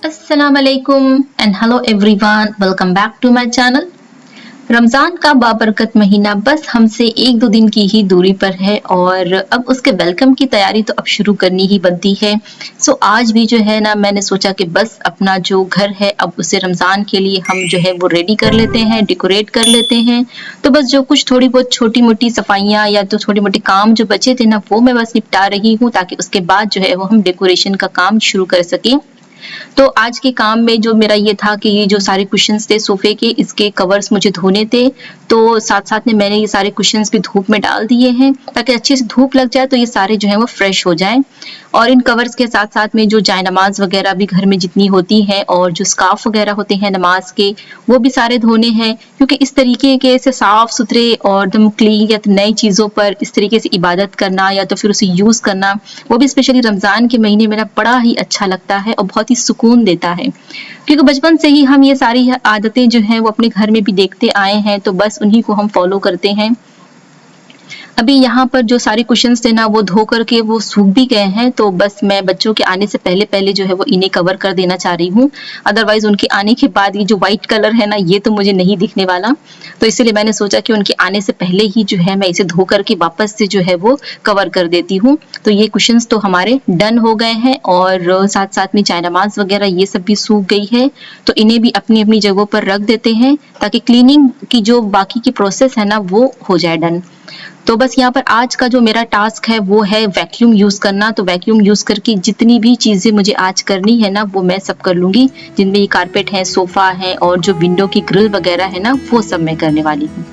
अस्सलामुअलैकुम and hello everyone, welcome back to my channel. Ramzan का बाबरकत महीना बस हमसे एक दो दिन की ही दूरी पर है और अब उसके वेलकम की तैयारी तो अब शुरू करनी ही बनती है। सो आज भी जो है ना, मैंने सोचा कि बस अपना जो घर है अब उसे रमज़ान के लिए हम जो है वो रेडी कर लेते हैं, डेकोरेट कर लेते हैं। तो बस जो कुछ थोड़ी बहुत छोटी मोटी सफाइयाँ या तो छोटे मोटे काम जो बचे थे ना, वो मैं बस निपटा रही हूँ ताकि उसके बाद जो है वो हम डेकोरेशन का काम शुरू कर सकें। तो आज के काम में जो मेरा ये था कि ये जो सारे कुशन्स थे सोफे के, इसके कवर्स मुझे धोने थे। तो साथ-साथ में मैंने ये सारे कुशन्स भी धूप में डाल दिए हैं ताकि अच्छे से धूप लग जाए तो ये सारे जो हैं वो फ्रेश हो जाएँ। और इन कवर्स के साथ-साथ में जो जायनमाज़ वगैरह भी घर में जितनी होती हैं और जो स्कार्फ वगैरह होते हैं नमाज़ के, वो भी सारे धोने हैं, क्योंकि इस तरीके के से साफ-सुथरे और एकदम क्लीन या तो नई चीज़ों पर इस तरीके से इबादत करना या तो फिर उसे यूज़ करना, वो भी स्पेशली रमज़ान के महीने में ना बड़ा ही अच्छा लगता है और बहुत ही सुकून देता है। क्योंकि बचपन से ही हम ये सारी आदतें जो हैं वो अपने घर में भी देखते आए हैं, तो बस उन्हीं को हम फॉलो करते हैं। अभी यहाँ पर जो सारे कुशन्स थे ना वो धो करके वो सूख भी गए हैं, तो बस मैं बच्चों के आने से पहले-पहले जो है वो इन्हें कवर कर देना चाह रही हूँ। अदरवाइज़ उनके आने के बाद ये जो व्हाइट कलर है ना, ये तो मुझे नहीं दिखने वाला। तो इसीलिए मैंने सोचा कि उनके आने से पहले ही जो है मैं इसे धो करके वापस से जो है वो कवर कर देती हूँ। तो ये कुशन्स तो हमारे डन हो गए हैं और साथ-साथ में जायनमाज़ वगैरह ये सब भी सूख गई है। तो इन्हें भी अपनी-अपनी जगहों पर रख देते हैं ताकि क्लीनिंग की जो बाकी की प्रोसेस है ना वो हो जाए डन। तो बस यहाँ पर आज का जो मेरा टास्क है वो है वैक्यूम यूज़ करना। तो वैक्यूम यूज़ करके जितनी भी चीज़ें मुझे आज करनी है ना वो मैं सब कर लूँगी। जिनमें ये कारपेट है, सोफ़ा है और जो विंडो की ग्रिल वगैरह है ना, वो सब मैं करने वाली हूँ।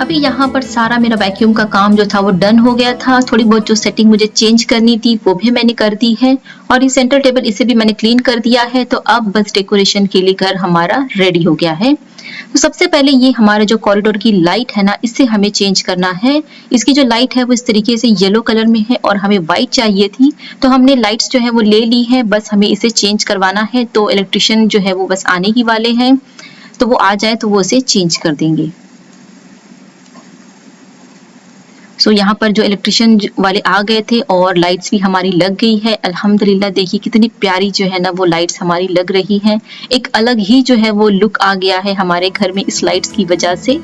अभी यहाँ पर सारा मेरा वैक्यूम का काम जो था वो डन हो गया था। थोड़ी बहुत जो सेटिंग मुझे चेंज करनी थी वो भी मैंने कर दी है और ये सेंटर टेबल इसे भी मैंने क्लीन कर दिया है। तो अब बस डेकोरेशन के लिए घर हमारा रेडी हो गया है। तो सबसे पहले ये हमारे जो कॉरिडोर की लाइट है ना, इसे हमें चेंज करना है। इसकी जो लाइट है वो इस तरीके से येलो कलर में है और हमें व्हाइट चाहिए थी, तो हमने लाइट्स जो है वो ले ली है। बस हमें इसे चेंज करवाना है, तो इलेक्ट्रिशियन जो है वो बस आने ही वाले हैं। तो वो आ जाए तो वो इसे चेंज कर देंगे। सो यहाँ पर जो इलेक्ट्रिशियन वाले आ गए थे और लाइट्स भी हमारी लग गई है अल्हम्दुलिल्लाह। देखिए कितनी प्यारी जो है ना वो लाइट्स हमारी लग रही हैं। एक अलग ही जो है वो लुक आ गया है हमारे घर में इस लाइट्स की वजह से।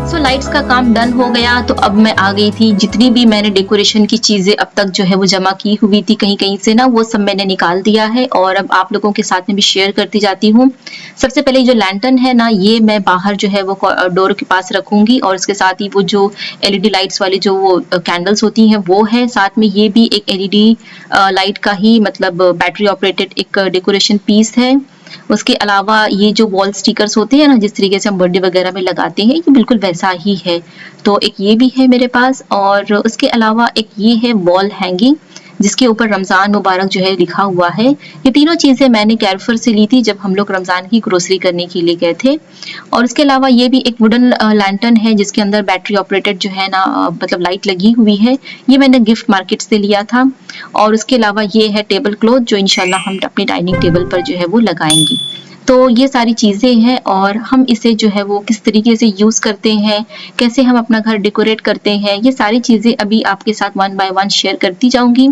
सो लाइट्स का काम डन हो गया। तो अब मैं आ गई थी, जितनी भी मैंने डेकोरेशन की चीजें अब तक जो है वो जमा की हुई थी कहीं कहीं से ना, वो सब मैंने निकाल दिया है और अब आप लोगों के साथ में भी शेयर करती जाती हूँ। सबसे पहले जो लैंटर्न है ना, ये मैं बाहर जो है वो डोर के पास रखूंगी और उसके साथ ही वो जो एलईडी लाइट्स वाली जो वो कैंडल्स होती हैं वो है। साथ में ये भी एक एलईडी लाइट का ही मतलब बैटरी ऑपरेटेड एक डेकोरेशन पीस है। उसके अलावा ये जो वॉल स्टिकर्स होते हैं ना, जिस तरीके से हम बर्थडे वगैरह में लगाते हैं, ये बिल्कुल वैसा ही है। तो एक ये भी है मेरे पास और उसके अलावा एक ये है वॉल हैंगिंग, जिसके ऊपर रमज़ान मुबारक जो है लिखा हुआ है। ये तीनों चीज़ें मैंने कैरफर से ली थी जब हम लोग रमज़ान की ग्रोसरी करने के लिए गए थे। और उसके अलावा ये भी एक वुडन लैंटर्न है जिसके अंदर बैटरी ऑपरेटेड जो है ना मतलब लाइट लगी हुई है। ये मैंने गिफ्ट मार्केट से लिया था। और उसके अलावा ये है टेबल क्लॉथ जो इंशाल्लाह हम अपनी डाइनिंग टेबल पर जो है वो लगाएंगी। तो ये सारी चीज़ें हैं और हम इसे जो है वो किस तरीके से यूज़ करते हैं, कैसे हम अपना घर डेकोरेट करते हैं, ये सारी चीज़ें अभी आपके साथ वन बाय वन शेयर करती जाऊंगी।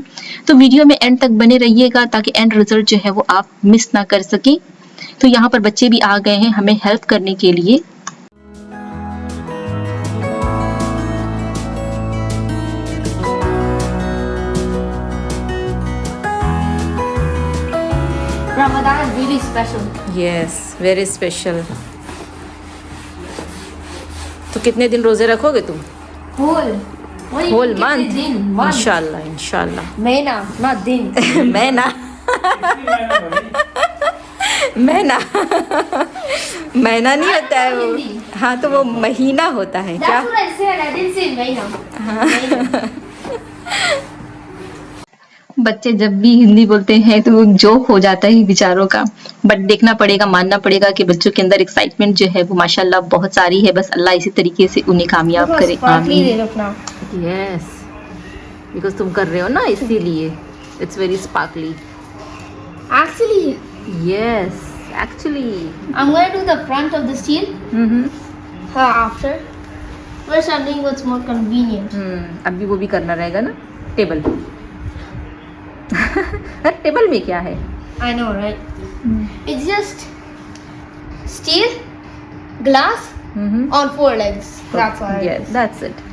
तो वीडियो में एंड तक बने रहिएगा ताकि एंड रिजल्ट जो है वो आप मिस ना कर सकें। तो यहाँ पर बच्चे भी आ गए हैं हमें हेल्प करने के लिए। Ramadan is really special. Yes, very special. तो कितने दिन रोजे रखोगे तुम? होल मंथ, इंशाल्लाह इंशाल्लाह। महीना, not दिन। महीना महीना महीना नहीं होता है वो। हाँ तो वो महीना होता है क्या? That's what I said. I didn't say महीना। बच्चे जब भी हिंदी बोलते हैं तो वो जोक हो जाता है बेचारों का। बट देखना पड़ेगा, मानना पड़ेगा कि बच्चों के अंदर एक्साइटमेंट जो है वो माशाल्लाह बहुत सारी है। बस अल्लाह इसी तरीके से उन्हें कामयाब करे, आमीन। यस, बिकॉज तुम कर रहे हो ना इसीलिए। It's very sparkly. Actually, yes, actually. I'm gonna do the front of the steel after. First, I'm doing what's more convenient. अभी वो भी करना रहेगा ना, टेबल। टेबल में क्या है? I know, right? It's just steel, glass on 4 legs. That's all. Yes, that's it.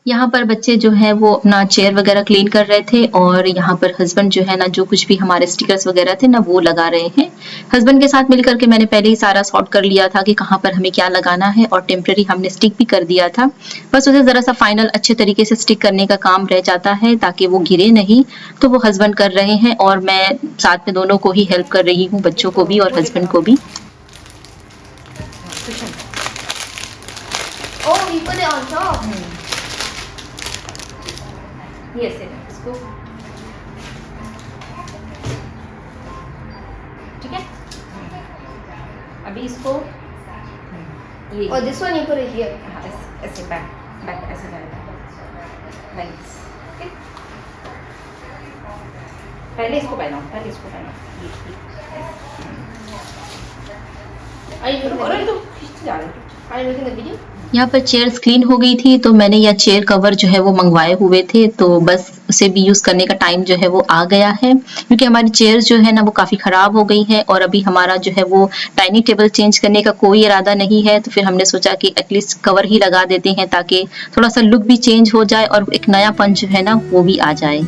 यहाँ पर बच्चे जो है वो अपना चेयर वगैरह क्लीन कर रहे थे और यहाँ पर हस्बैंड जो है ना जो कुछ भी हमारे स्टिकर्स वगैरह थे ना वो लगा रहे हैं। हस्बैंड के साथ मिलकर के मैंने पहले ही सारा सॉर्ट कर लिया था कि कहाँ पर हमें क्या लगाना है और टेम्परेरी हमने स्टिक भी कर दिया था। बस उसे ज़रा सा फाइनल अच्छे तरीके से स्टिक करने का काम रह जाता है ताकि वो गिरे नहीं। तो वो हस्बैंड कर रहे हैं और मैं साथ में दोनों को ही हेल्प कर रही हूँ, बच्चों को भी और हस्बैंड को भी। Oh, we put it on top. Yes, इसको ठीक है। अभी इसको ये Oh, this one you put it here. हाँ, ऐसे बैक ऐसे जाएगा, लाइक्स। पहले इसको पहनाओ, Are you doing the अरे video? तो खींचते जा रहे हो। Are you making the video? यहाँ पर चेयर्स क्लीन हो गई थी तो मैंने यह चेयर कवर जो है वो मंगवाए हुए थे, तो बस उसे भी यूज़ करने का टाइम जो है वो आ गया है क्योंकि हमारी चेयर्स जो है ना वो काफ़ी ख़राब हो गई है और अभी हमारा जो है वो डाइनिंग टेबल चेंज करने का कोई इरादा नहीं है। तो फिर हमने सोचा कि एटलीस्ट कवर ही लगा देते हैं ताकि थोड़ा सा लुक भी चेंज हो जाए और एक नयापन जो है ना वो भी आ जाए।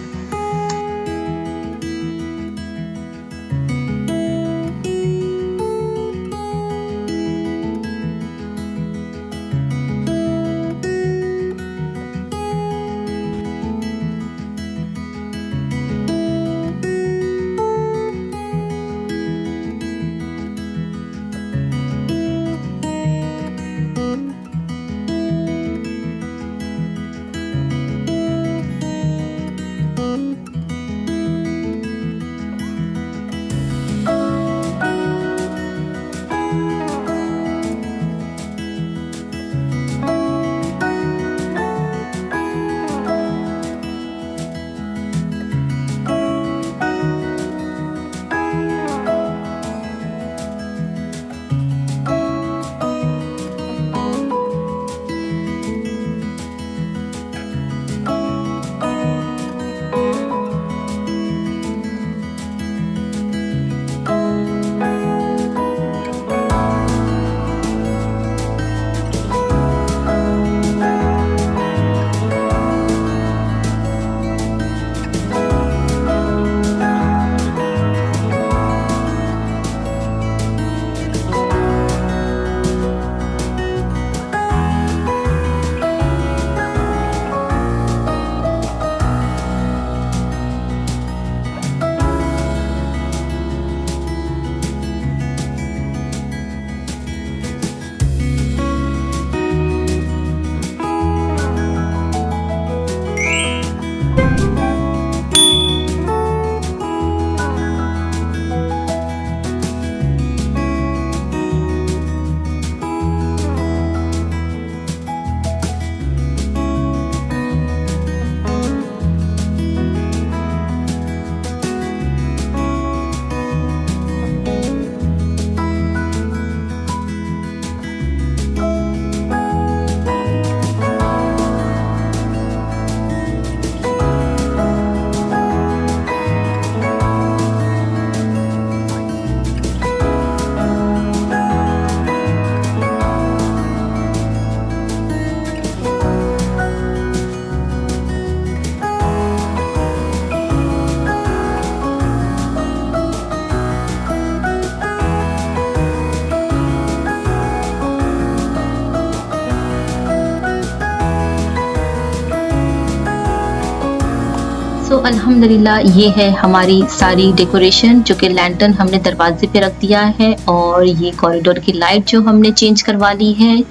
अल्हम्दुलिल्लाह ये है हमारी सारी डेकोरेशन, जो कि लैंटर्न हमने दरवाजे पे रख दिया है और ये कॉरिडोर की लाइट जो हमने चेंज करवा ली है।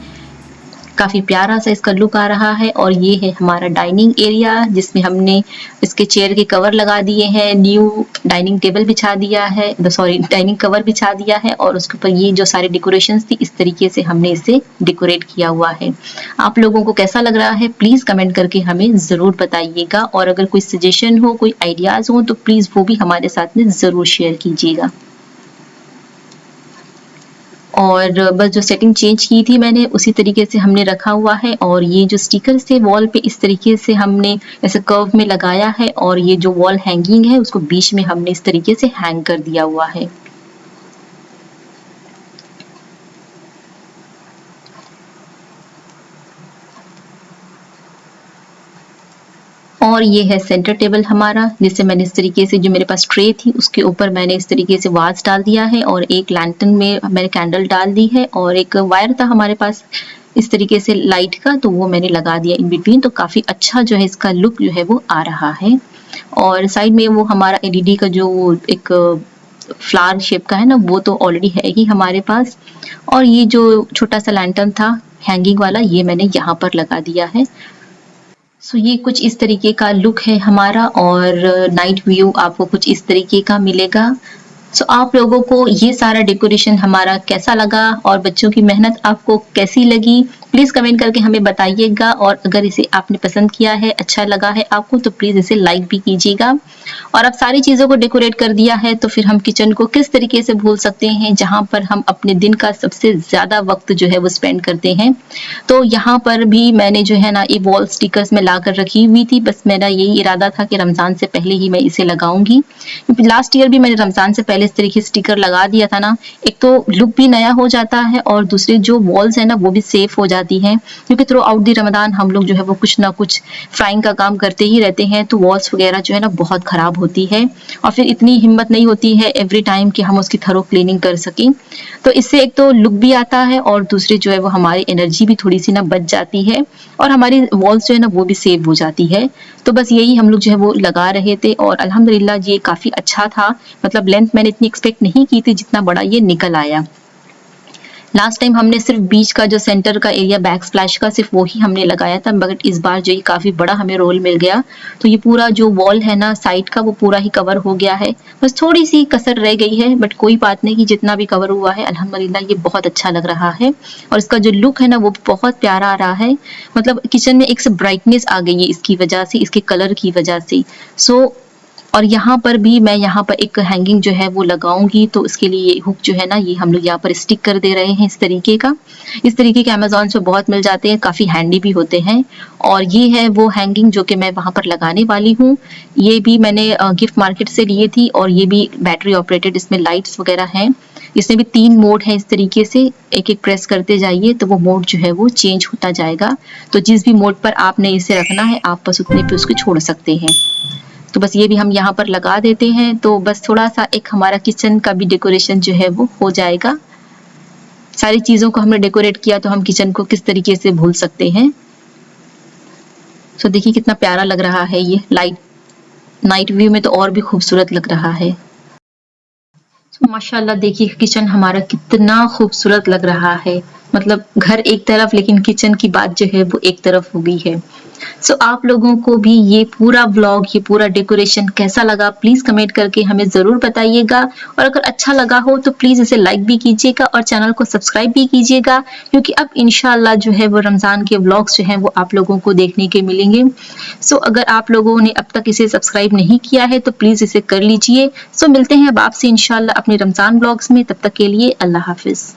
काफ़ी प्यारा सा इसका लुक आ रहा है। और ये है हमारा डाइनिंग एरिया, जिसमें हमने इसके चेयर के कवर लगा दिए हैं, न्यू डाइनिंग टेबल बिछा दिया है, डाइनिंग कवर बिछा दिया है और उसके ऊपर ये जो सारी डेकोरेशंस थी इस तरीके से हमने इसे डेकोरेट किया हुआ है। आप लोगों को कैसा लग रहा है प्लीज़ कमेंट करके हमें ज़रूर बताइएगा, और अगर कोई सजेशन हो, कोई आइडियाज़ हो तो प्लीज़ वो भी हमारे साथ में ज़रूर शेयर कीजिएगा। और बस जो सेटिंग चेंज की थी मैंने उसी तरीके से हमने रखा हुआ है। और ये जो स्टिकर्स थे वॉल पे इस तरीके से हमने ऐसे कर्व में लगाया है, और ये जो वॉल हैंगिंग है उसको बीच में हमने इस तरीके से हैंग कर दिया हुआ है। और ये है सेंटर टेबल हमारा, जिसे मैंने इस तरीके से, जो मेरे पास ट्रे थी उसके ऊपर मैंने इस तरीके से वाज डाल दिया है, और एक लैंटर्न में मैंने कैंडल डाल दी है, और एक वायर था हमारे पास इस तरीके से लाइट का, तो वो मैंने लगा दिया इन बिटवीन। तो काफ़ी अच्छा जो है इसका लुक जो है वो आ रहा है। और साइड में वो हमारा एलईडी का जो एक फ्लावर शेप का है ना, वो तो ऑलरेडी है ही हमारे पास। और ये जो छोटा सा लैंटर्न था हैंगिंग वाला, ये मैंने यहाँ पर लगा दिया है। सो ये कुछ इस तरीके का लुक है हमारा, और नाइट व्यू आपको कुछ इस तरीके का मिलेगा। सो आप लोगों को ये सारा डेकोरेशन हमारा कैसा लगा और बच्चों की मेहनत आपको कैसी लगी प्लीज़ कमेंट करके हमें बताइएगा। और अगर इसे आपने पसंद किया है, अच्छा लगा है आपको, तो प्लीज़ इसे लाइक भी कीजिएगा। और अब सारी चीज़ों को डेकोरेट कर दिया है तो फिर हम किचन को किस तरीके से भूल सकते हैं, जहाँ पर हम अपने दिन का सबसे ज़्यादा वक्त जो है वो स्पेंड करते हैं। तो यहाँ पर भी मैंने जो है ना ये वॉल स्टिकर्स में ला कर रखी हुई थी। बस मेरा यही इरादा था कि रमज़ान से पहले ही मैं इसे लगाऊंगी, क्योंकि लास्ट ईयर भी मैंने रमज़ान से पहले इस तरीके से स्टिकर लगा दिया था ना। एक तो लुक भी नया हो जाता है और दूसरे जो वॉल्स है ना वो भी सेफ हो जाती हैं, क्योंकि थ्रू आउट दी रमज़ान हम लोग जो है वो कुछ ना कुछ फ्राइंग का काम करते ही रहते हैं, तो वॉल्स वगैरह जो है ना बहुत ख़राब होती है, और फिर इतनी हिम्मत नहीं होती है एवरी टाइम कि हम उसकी थरो क्लीनिंग कर सकें। तो इससे एक तो लुक भी आता है और दूसरे जो है वो हमारी एनर्जी भी थोड़ी सी ना बच जाती है, और हमारी वॉल्स जो है ना वो भी सेव हो जाती है। तो बस यही हम लोग जो है वो लगा रहे थे, और अल्हम्दुलिल्लाह ये काफ़ी अच्छा था। मतलब लेंथ मैंने इतनी एक्सपेक्ट नहीं की थी जितना बड़ा ये निकल आया। लास्ट टाइम हमने सिर्फ बीच का जो सेंटर का एरिया बैक स्प्लैश का सिर्फ वो ही हमने लगाया था, मगर इस बार जो ये काफ़ी बड़ा हमें रोल मिल गया, तो ये पूरा जो वॉल है ना साइड का वो पूरा ही कवर हो गया है। बस थोड़ी सी कसर रह गई है, बट कोई बात नहीं, कि जितना भी कवर हुआ है अल्हम्दुलिल्लाह ये बहुत अच्छा लग रहा है। और इसका जो लुक है ना वो बहुत प्यारा आ रहा है। मतलब किचन में एक से ब्राइटनेस आ गई है इसकी वजह से, इसके कलर की वजह से। और यहाँ पर भी मैं यहाँ पर एक हैंगिंग जो है वो लगाऊंगी, तो इसके लिए हुक जो है ना ये हम लोग यहाँ पर स्टिक कर दे रहे हैं इस तरीके का। इस तरीके के अमेज़ॉन से बहुत मिल जाते हैं, काफ़ी हैंडी भी होते हैं। और ये है वो हैंगिंग जो कि मैं वहाँ पर लगाने वाली हूँ। ये भी मैंने गिफ्ट मार्केट से लिए थी, और ये भी बैटरी ऑपरेटेड, इसमें लाइट्स वगैरह हैं। इसमें भी 3 मोड है, इस तरीके से एक एक प्रेस करते जाइए तो वो मोड जो है वो चेंज होता जाएगा। तो जिस भी मोड पर आपने इसे रखना है आप बस उतने पे उसको छोड़ सकते हैं। तो बस ये भी हम यहाँ पर लगा देते हैं, तो बस थोड़ा सा एक हमारा किचन का भी डेकोरेशन जो है वो हो जाएगा। सारी चीज़ों को हमने डेकोरेट किया तो हम किचन को किस तरीके से भूल सकते हैं। तो देखिए कितना प्यारा लग रहा है ये नाइट व्यू में, तो और भी खूबसूरत लग रहा है। माशाल्लाह देखिए किचन हमारा कितना खूबसूरत लग रहा है। मतलब घर एक तरफ लेकिन किचन की बात जो है वो एक तरफ हो गई है। सो आप लोगों को भी ये पूरा व्लॉग, ये पूरा डेकोरेशन कैसा लगा प्लीज़ कमेंट करके हमें ज़रूर बताइएगा। और अगर अच्छा लगा हो तो प्लीज़ इसे लाइक भी कीजिएगा और चैनल को सब्सक्राइब भी कीजिएगा, क्योंकि अब इंशाल्लाह जो है वो रमज़ान के व्लॉग्स जो हैं वो आप लोगों को देखने के मिलेंगे। सो अगर आप लोगों ने अब तक इसे सब्सक्राइब नहीं किया है तो प्लीज़ इसे कर लीजिए। सो मिलते हैं अब आपसे इंशाल्लाह अपने रमज़ान व्लॉग्स में, तब तक के लिए अल्लाह हाफिज़।